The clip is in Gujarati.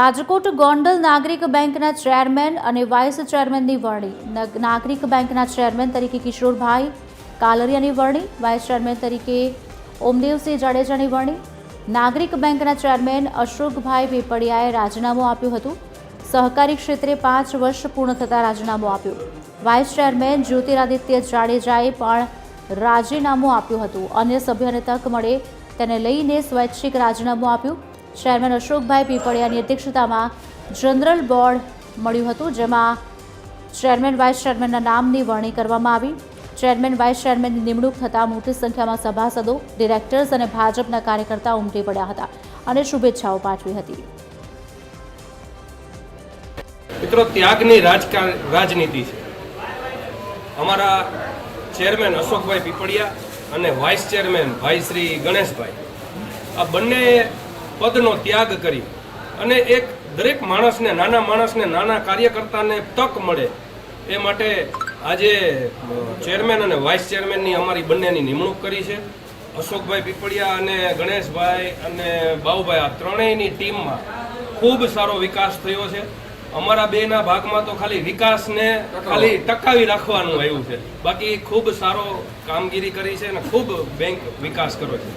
રાજકોટ ગોંડલ નાગરિક બેંકના ચેરમેન અને વાઇસ ચેરમેનની વરણી. નાગરિક બેંકના ચેરમેન તરીકે કિશોરભાઈ કાલરિયાની વરણી, વાઇસ ચેરમેન તરીકે ઓમદેવસિંહ જાડેજાની વરણી. નાગરિક બેંકના ચેરમેન અશોકભાઈ પીપળિયાએ રાજીનામું આપ્યું હતું. સહકારી ક્ષેત્રે 5 વર્ષ પૂર્ણ થતાં રાજીનામું આપ્યું. વાઇસ ચેરમેન જ્યોતિરાદિત્ય જાડેજાએ પણ રાજીનામું આપ્યું હતું. અન્ય સભ્યોને તક મળે તેને લઈને સ્વૈચ્છિક રાજીનામું આપ્યું. ચેરમેન અશોકભાઈ પીપળિયાની અધ્યક્ષતામાં જનરલ બોર્ડ મળ્યું હતું, જેમાં ચેરમેન વાઇસ ચેરમેનના નામની વરણી કરવામાં આવી. ચેરમેન વાઇસ ચેરમેનની નિમણૂક થતાં મોટી સંખ્યામાં સભાસદો, ડિરેક્ટર્સ અને ભાજપના કાર્યકર્તાઓ ઉમટી પડ્યા હતા અને શુભેચ્છાઓ પાઠવી હતી. મિત્રો, ત્યાગની રાજનીતિ છે. અમારા ચેરમેન અશોકભાઈ પીપળિયા અને વાઇસ ચેરમેન ભાઈ શ્રી ગણેશભાઈ, આ બંને પદનો ત્યાગ કરી અને એક દરેક માણસને, નાના કાર્યકર્તાને તક મળે એ માટે આજે ચેરમેન અને વાઇસ ચેરમેનની અમારી બંનેની નિમણૂક કરી છે. અશોકભાઈ પીપળિયા અને ગણેશભાઈ અને બાઉભાઈ, આ ત્રણેયની ટીમમાં ખૂબ સારો વિકાસ થયો છે. અમારા બેના ભાગમાં તો ખાલી વિકાસને ખાલી ટકાવી રાખવાનું આવ્યું છે. બાકી ખૂબ સારો કામગીરી કરી છે અને ખૂબ બેંક વિકાસ કર્યો છે.